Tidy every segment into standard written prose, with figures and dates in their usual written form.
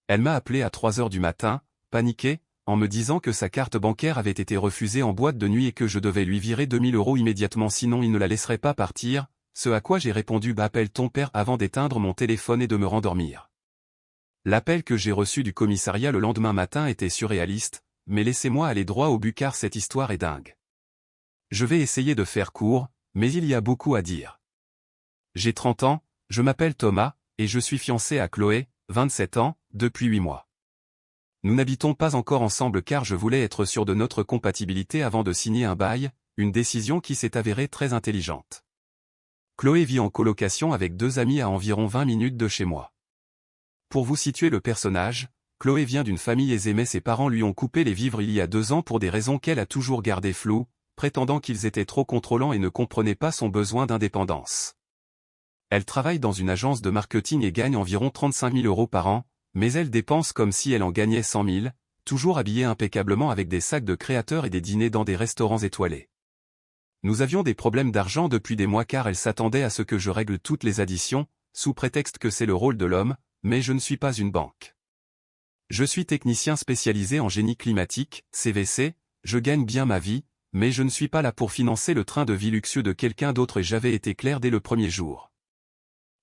Elle m'a appelé à 3 heures du matin, paniquée, en me disant que sa carte bancaire avait été refusée en boîte de nuit et que je devais lui virer 2000 € immédiatement sinon il ne la laisserait pas partir, ce à quoi j'ai répondu « appelle ton père » avant d'éteindre mon téléphone et de me rendormir. L'appel que j'ai reçu du commissariat le lendemain matin était surréaliste, mais laissez-moi aller droit au but car cette histoire est dingue. Je vais essayer de faire court, mais il y a beaucoup à dire. J'ai 30 ans, je m'appelle Thomas, et je suis fiancé à Chloé, 27 ans, depuis 8 mois. Nous n'habitons pas encore ensemble car je voulais être sûr de notre compatibilité avant de signer un bail, une décision qui s'est avérée très intelligente. Chloé vit en colocation avec 2 amis à environ 20 minutes de chez moi. Pour vous situer le personnage, Chloé vient d'une famille aisée mais ses parents lui ont coupé les vivres il y a 2 ans pour des raisons qu'elle a toujours gardées floues, prétendant qu'ils étaient trop contrôlants et ne comprenaient pas son besoin d'indépendance. Elle travaille dans une agence de marketing et gagne environ 35 000 € par an, mais elle dépense comme si elle en gagnait 100 000, toujours habillée impeccablement avec des sacs de créateurs et des dîners dans des restaurants étoilés. Nous avions des problèmes d'argent depuis des mois car elle s'attendait à ce que je règle toutes les additions, sous prétexte que c'est le rôle de l'homme, mais je ne suis pas une banque. Je suis technicien spécialisé en génie climatique, CVC, je gagne bien ma vie, mais je ne suis pas là pour financer le train de vie luxueux de quelqu'un d'autre et j'avais été clair dès le premier jour.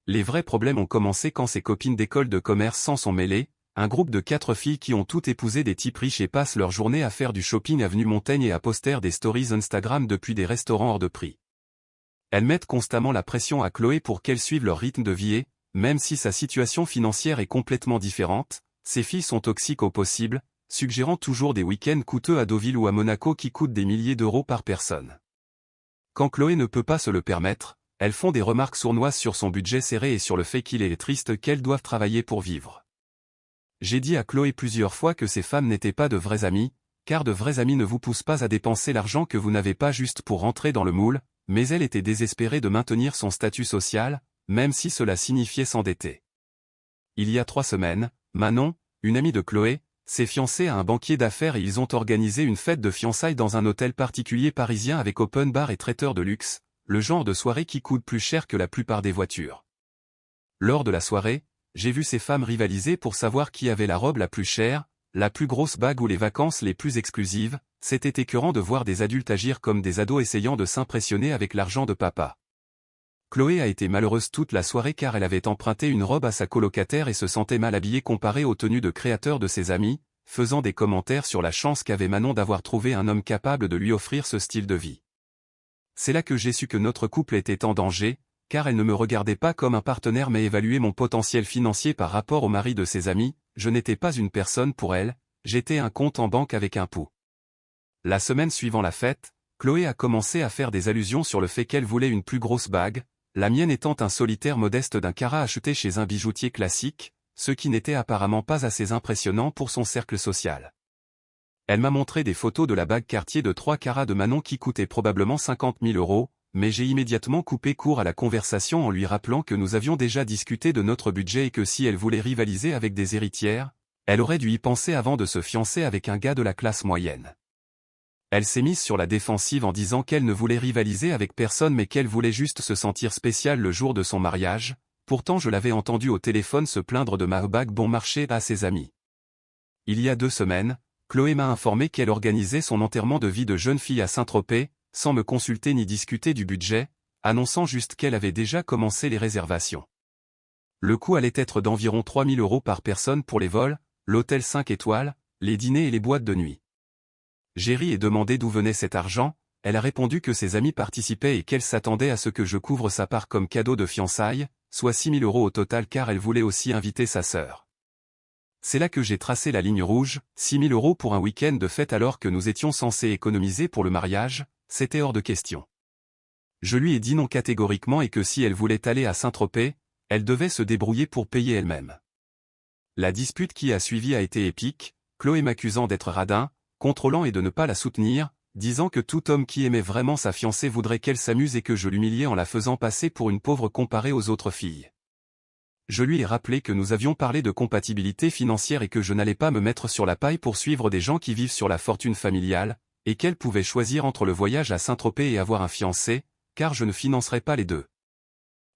Les vrais problèmes ont commencé quand ses copines d'école de commerce s'en sont mêlées, un groupe de 4 filles qui ont toutes épousé des types riches et passent leur journée à faire du shopping avenue Montaigne et à poster des stories Instagram depuis des restaurants hors de prix. Elles mettent constamment la pression à Chloé pour qu'elle suive leur rythme de vie et, même si sa situation financière est complètement différente, ces filles sont toxiques au possible, suggérant toujours des week-ends coûteux à Deauville ou à Monaco qui coûtent des milliers d'euros par personne. Quand Chloé ne peut pas se le permettre, elles font des remarques sournoises sur son budget serré et sur le fait qu'il est triste qu'elles doivent travailler pour vivre. J'ai dit à Chloé plusieurs fois que ces femmes n'étaient pas de vrais amis, car de vrais amis ne vous poussent pas à dépenser l'argent que vous n'avez pas juste pour rentrer dans le moule, mais elle était désespérée de maintenir son statut social, même si cela signifiait s'endetter. Il y a 3 semaines, Manon, une amie de Chloé, s'est fiancée à un banquier d'affaires et ils ont organisé une fête de fiançailles dans un hôtel particulier parisien avec open bar et traiteur de luxe, le genre de soirée qui coûte plus cher que la plupart des voitures. Lors de la soirée, j'ai vu ces femmes rivaliser pour savoir qui avait la robe la plus chère, la plus grosse bague ou les vacances les plus exclusives. C'était écœurant de voir des adultes agir comme des ados essayant de s'impressionner avec l'argent de papa. Chloé a été malheureuse toute la soirée car elle avait emprunté une robe à sa colocataire et se sentait mal habillée comparée aux tenues de créateurs de ses amis, faisant des commentaires sur la chance qu'avait Manon d'avoir trouvé un homme capable de lui offrir ce style de vie. C'est là que j'ai su que notre couple était en danger, car elle ne me regardait pas comme un partenaire mais évaluait mon potentiel financier par rapport au mari de ses amis. Je n'étais pas une personne pour elle, j'étais un compte en banque avec un pouls. La semaine suivant la fête, Chloé a commencé à faire des allusions sur le fait qu'elle voulait une plus grosse bague, la mienne étant un solitaire modeste d'1 carat acheté chez un bijoutier classique, ce qui n'était apparemment pas assez impressionnant pour son cercle social. Elle m'a montré des photos de la bague Cartier de 3 carats de Manon qui coûtait probablement 50 000 €, mais j'ai immédiatement coupé court à la conversation en lui rappelant que nous avions déjà discuté de notre budget et que si elle voulait rivaliser avec des héritières, elle aurait dû y penser avant de se fiancer avec un gars de la classe moyenne. Elle s'est mise sur la défensive en disant qu'elle ne voulait rivaliser avec personne mais qu'elle voulait juste se sentir spéciale le jour de son mariage, pourtant je l'avais entendue au téléphone se plaindre de ma bague bon marché à ses amis. Il y a 2 semaines, Chloé m'a informé qu'elle organisait son enterrement de vie de jeune fille à Saint-Tropez, sans me consulter ni discuter du budget, annonçant juste qu'elle avait déjà commencé les réservations. Le coût allait être d'environ 3 000 € par personne pour les vols, l'hôtel 5 étoiles, les dîners et les boîtes de nuit. J'ai ri et demandé d'où venait cet argent, elle a répondu que ses amis participaient et qu'elle s'attendait à ce que je couvre sa part comme cadeau de fiançailles, soit 6 000 € au total car elle voulait aussi inviter sa sœur. C'est là que j'ai tracé la ligne rouge, 6 000 € pour un week-end de fête alors que nous étions censés économiser pour le mariage, c'était hors de question. Je lui ai dit non catégoriquement et que si elle voulait aller à Saint-Tropez, elle devait se débrouiller pour payer elle-même. La dispute qui a suivi a été épique, Chloé m'accusant d'être radin, contrôlant et de ne pas la soutenir, disant que tout homme qui aimait vraiment sa fiancée voudrait qu'elle s'amuse et que je l'humiliais en la faisant passer pour une pauvre comparée aux autres filles. Je lui ai rappelé que nous avions parlé de compatibilité financière et que je n'allais pas me mettre sur la paille pour suivre des gens qui vivent sur la fortune familiale, et qu'elle pouvait choisir entre le voyage à Saint-Tropez et avoir un fiancé, car je ne financerais pas les deux.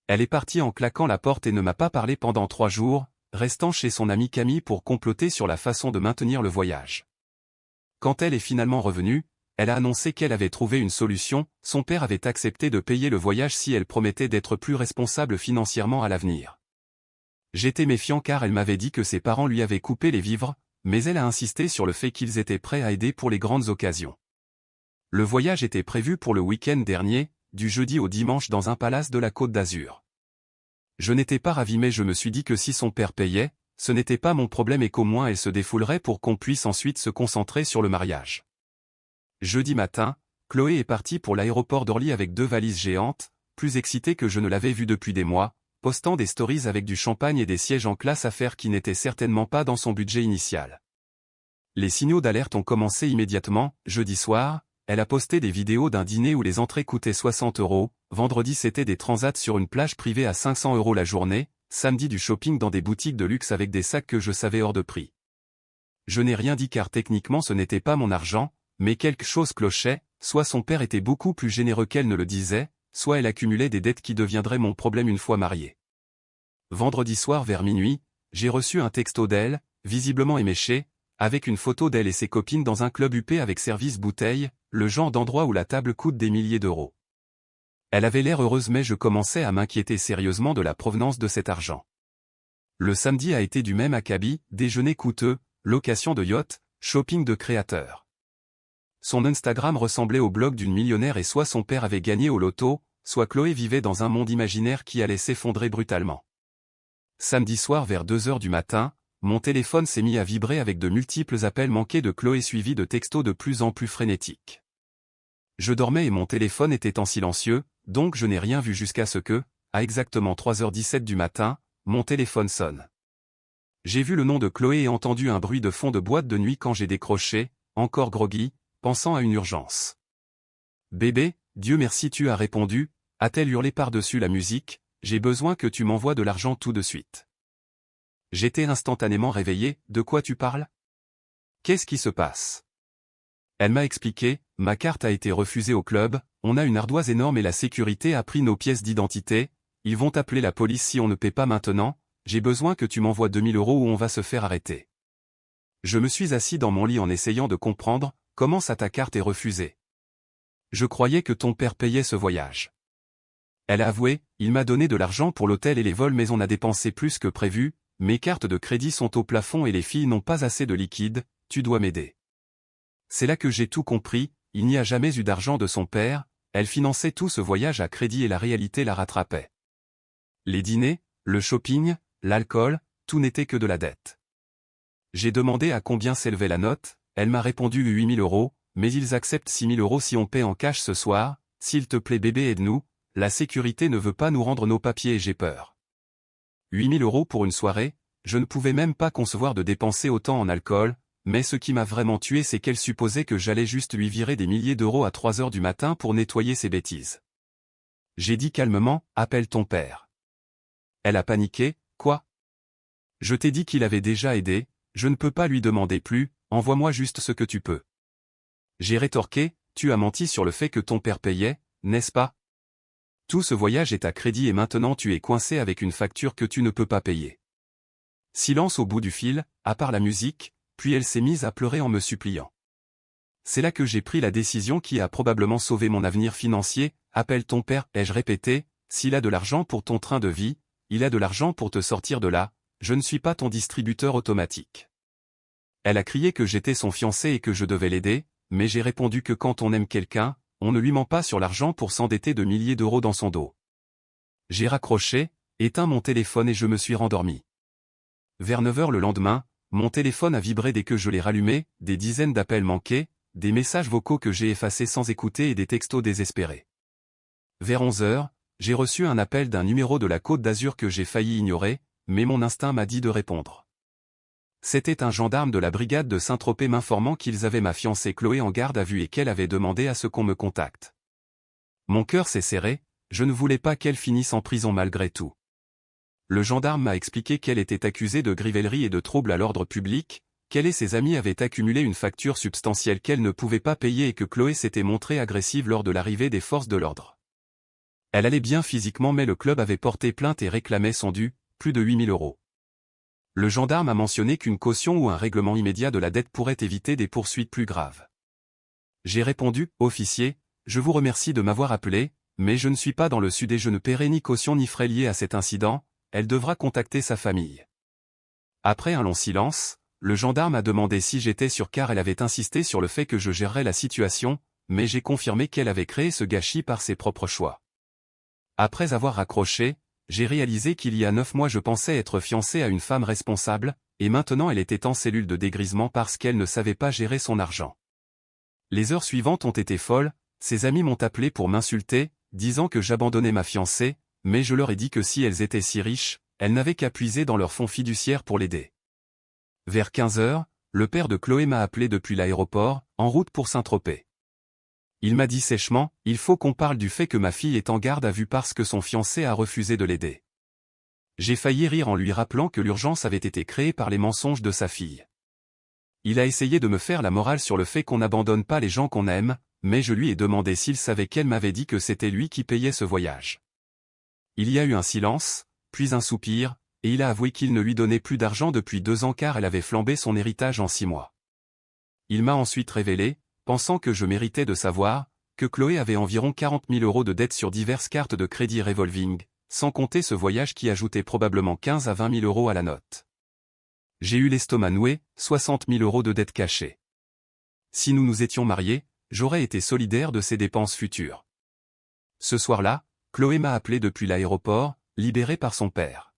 Elle est partie en claquant la porte et ne m'a pas parlé pendant 3 jours, restant chez son amie Camille pour comploter sur la façon de maintenir le voyage. Quand elle est finalement revenue, elle a annoncé qu'elle avait trouvé une solution, son père avait accepté de payer le voyage si elle promettait d'être plus responsable financièrement à l'avenir. J'étais méfiant car elle m'avait dit que ses parents lui avaient coupé les vivres, mais elle a insisté sur le fait qu'ils étaient prêts à aider pour les grandes occasions. Le voyage était prévu pour le week-end dernier, du jeudi au dimanche dans un palace de la Côte d'Azur. Je n'étais pas ravi mais je me suis dit que si son père payait, ce n'était pas mon problème et qu'au moins elle se défoulerait pour qu'on puisse ensuite se concentrer sur le mariage. Jeudi matin, Chloé est partie pour l'aéroport d'Orly avec 2 valises géantes, plus excitée que je ne l'avais vue depuis des mois, postant des stories avec du champagne et des sièges en classe affaire qui n'étaient certainement pas dans son budget initial. Les signaux d'alerte ont commencé immédiatement, jeudi soir, elle a posté des vidéos d'un dîner où les entrées coûtaient 60 €, vendredi c'était des transats sur une plage privée à 500 € la journée, samedi du shopping dans des boutiques de luxe avec des sacs que je savais hors de prix. Je n'ai rien dit car techniquement ce n'était pas mon argent, mais quelque chose clochait, soit son père était beaucoup plus généreux qu'elle ne le disait, soit elle accumulait des dettes qui deviendraient mon problème une fois mariée. Vendredi soir vers minuit, j'ai reçu un texto d'elle, visiblement éméché, avec une photo d'elle et ses copines dans un club huppé avec service bouteille, le genre d'endroit où la table coûte des milliers d'euros. Elle avait l'air heureuse mais je commençais à m'inquiéter sérieusement de la provenance de cet argent. Le samedi a été du même acabit, déjeuner coûteux, location de yacht, shopping de créateurs. Son Instagram ressemblait au blog d'une millionnaire et soit son père avait gagné au loto, soit Chloé vivait dans un monde imaginaire qui allait s'effondrer brutalement. Samedi soir vers 2 h du matin, mon téléphone s'est mis à vibrer avec de multiples appels manqués de Chloé suivis de textos de plus en plus frénétiques. Je dormais et mon téléphone était en silencieux, donc je n'ai rien vu jusqu'à ce que, à exactement 3h17 du matin, mon téléphone sonne. J'ai vu le nom de Chloé et entendu un bruit de fond de boîte de nuit quand j'ai décroché, encore groggy, pensant à une urgence. « Bébé, Dieu merci tu as répondu », a-t-elle hurlé par-dessus la musique, « j'ai besoin que tu m'envoies de l'argent tout de suite. » J'étais instantanément réveillé, « De quoi tu parles ? Qu'est-ce qui se passe ?» Elle m'a expliqué, « Ma carte a été refusée au club, on a une ardoise énorme et la sécurité a pris nos pièces d'identité, ils vont appeler la police si on ne paie pas maintenant, j'ai besoin que tu m'envoies 2000 € ou on va se faire arrêter. » Je me suis assis dans mon lit en essayant de comprendre, comment ça ta carte est refusée. Je croyais que ton père payait ce voyage. Elle a avoué, il m'a donné de l'argent pour l'hôtel et les vols mais on a dépensé plus que prévu, mes cartes de crédit sont au plafond et les filles n'ont pas assez de liquide, tu dois m'aider. C'est là que j'ai tout compris, il n'y a jamais eu d'argent de son père, elle finançait tout ce voyage à crédit et la réalité la rattrapait. Les dîners, le shopping, l'alcool, tout n'était que de la dette. J'ai demandé à combien s'élevait la note, elle m'a répondu 8000 €, mais ils acceptent 6000 € si on paie en cash ce soir, s'il te plaît bébé aide-nous, la sécurité ne veut pas nous rendre nos papiers et j'ai peur. 8000 € pour une soirée, je ne pouvais même pas concevoir de dépenser autant en alcool, mais ce qui m'a vraiment tué c'est qu'elle supposait que j'allais juste lui virer des milliers d'euros à 3 h du matin pour nettoyer ses bêtises. J'ai dit calmement, appelle ton père. Elle a paniqué, quoi ? Je t'ai dit qu'il avait déjà aidé, je ne peux pas lui demander plus, envoie-moi juste ce que tu peux. J'ai rétorqué, tu as menti sur le fait que ton père payait, n'est-ce pas ? Tout ce voyage est à crédit et maintenant tu es coincé avec une facture que tu ne peux pas payer. Silence au bout du fil, à part la musique, puis elle s'est mise à pleurer en me suppliant. C'est là que j'ai pris la décision qui a probablement sauvé mon avenir financier, appelle ton père, ai-je répété, s'il a de l'argent pour ton train de vie, il a de l'argent pour te sortir de là, je ne suis pas ton distributeur automatique. Elle a crié que j'étais son fiancé et que je devais l'aider, mais j'ai répondu que quand on aime quelqu'un, on ne lui ment pas sur l'argent pour s'endetter de milliers d'euros dans son dos. J'ai raccroché, éteint mon téléphone et je me suis rendormi. Vers 9 h le lendemain, mon téléphone a vibré dès que je l'ai rallumé, des dizaines d'appels manqués, des messages vocaux que j'ai effacés sans écouter et des textos désespérés. Vers 11 h, j'ai reçu un appel d'un numéro de la Côte d'Azur que j'ai failli ignorer, mais mon instinct m'a dit de répondre. C'était un gendarme de la brigade de Saint-Tropez m'informant qu'ils avaient ma fiancée Chloé en garde à vue et qu'elle avait demandé à ce qu'on me contacte. Mon cœur s'est serré, je ne voulais pas qu'elle finisse en prison malgré tout. Le gendarme m'a expliqué qu'elle était accusée de grivellerie et de troubles à l'ordre public, qu'elle et ses amis avaient accumulé une facture substantielle qu'elle ne pouvait pas payer et que Chloé s'était montrée agressive lors de l'arrivée des forces de l'ordre. Elle allait bien physiquement mais le club avait porté plainte et réclamait son dû, plus de 8000 €. Le gendarme a mentionné qu'une caution ou un règlement immédiat de la dette pourrait éviter des poursuites plus graves. J'ai répondu, officier, je vous remercie de m'avoir appelé, mais je ne suis pas dans le sud et je ne paierai ni caution ni frais liés à cet incident, elle devra contacter sa famille. Après un long silence, le gendarme a demandé si j'étais sûr car elle avait insisté sur le fait que je gérerais la situation, mais j'ai confirmé qu'elle avait créé ce gâchis par ses propres choix. Après avoir raccroché, j'ai réalisé qu'il y a 9 mois je pensais être fiancé à une femme responsable, et maintenant elle était en cellule de dégrisement parce qu'elle ne savait pas gérer son argent. Les heures suivantes ont été folles, ses amis m'ont appelé pour m'insulter, disant que j'abandonnais ma fiancée, mais je leur ai dit que si elles étaient si riches, elles n'avaient qu'à puiser dans leur fonds fiduciaire pour l'aider. Vers 15 heures, le père de Chloé m'a appelé depuis l'aéroport, en route pour Saint-Tropez. Il m'a dit sèchement, il faut qu'on parle du fait que ma fille est en garde à vue parce que son fiancé a refusé de l'aider. J'ai failli rire en lui rappelant que l'urgence avait été créée par les mensonges de sa fille. Il a essayé de me faire la morale sur le fait qu'on n'abandonne pas les gens qu'on aime, mais je lui ai demandé s'il savait qu'elle m'avait dit que c'était lui qui payait ce voyage. Il y a eu un silence, puis un soupir, et il a avoué qu'il ne lui donnait plus d'argent depuis 2 ans car elle avait flambé son héritage en 6 mois. Il m'a ensuite révélé, pensant que je méritais de savoir, que Chloé avait environ 40 000 € de dettes sur diverses cartes de crédit revolving, sans compter ce voyage qui ajoutait probablement 15 à 20 000 € à la note. J'ai eu l'estomac noué, 60 000 € de dettes cachées. Si nous nous étions mariés, j'aurais été solidaire de ses dépenses futures. Ce soir-là, Chloé m'a appelé depuis l'aéroport, libérée par son père.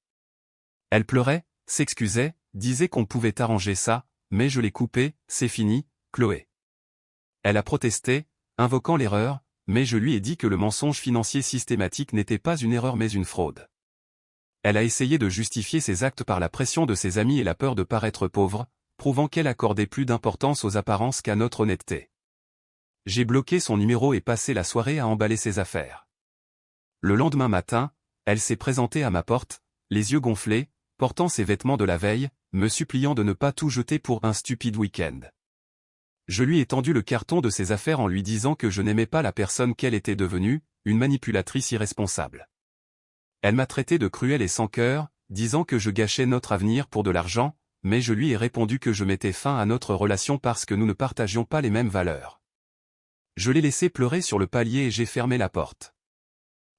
Elle pleurait, s'excusait, disait qu'on pouvait arranger ça, mais je l'ai coupée, c'est fini, Chloé. Elle a protesté, invoquant l'erreur, mais je lui ai dit que le mensonge financier systématique n'était pas une erreur mais une fraude. Elle a essayé de justifier ses actes par la pression de ses amis et la peur de paraître pauvre, prouvant qu'elle accordait plus d'importance aux apparences qu'à notre honnêteté. J'ai bloqué son numéro et passé la soirée à emballer ses affaires. Le lendemain matin, elle s'est présentée à ma porte, les yeux gonflés, portant ses vêtements de la veille, me suppliant de ne pas tout jeter pour un stupide week-end. Je lui ai tendu le carton de ses affaires en lui disant que je n'aimais pas la personne qu'elle était devenue, une manipulatrice irresponsable. Elle m'a traité de cruel et sans cœur, disant que je gâchais notre avenir pour de l'argent, mais je lui ai répondu que je mettais fin à notre relation parce que nous ne partagions pas les mêmes valeurs. Je l'ai laissé pleurer sur le palier et j'ai fermé la porte.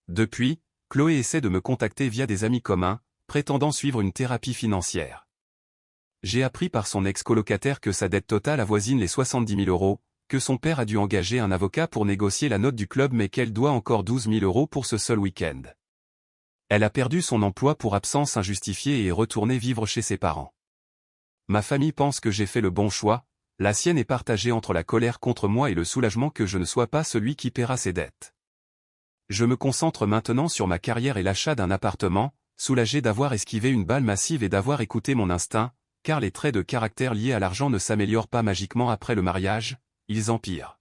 Depuis, Chloé essaie de me contacter via des amis communs, prétendant suivre une thérapie financière. J'ai appris par son ex-colocataire que sa dette totale avoisine les 70 000 €, que son père a dû engager un avocat pour négocier la note du club mais qu'elle doit encore 12 000 € pour ce seul week-end. Elle a perdu son emploi pour absence injustifiée et est retournée vivre chez ses parents. Ma famille pense que j'ai fait le bon choix, la sienne est partagée entre la colère contre moi et le soulagement que je ne sois pas celui qui paiera ses dettes. Je me concentre maintenant sur ma carrière et l'achat d'un appartement, soulagé d'avoir esquivé une balle massive et d'avoir écouté mon instinct, car les traits de caractère liés à l'argent ne s'améliorent pas magiquement après le mariage, ils empirent.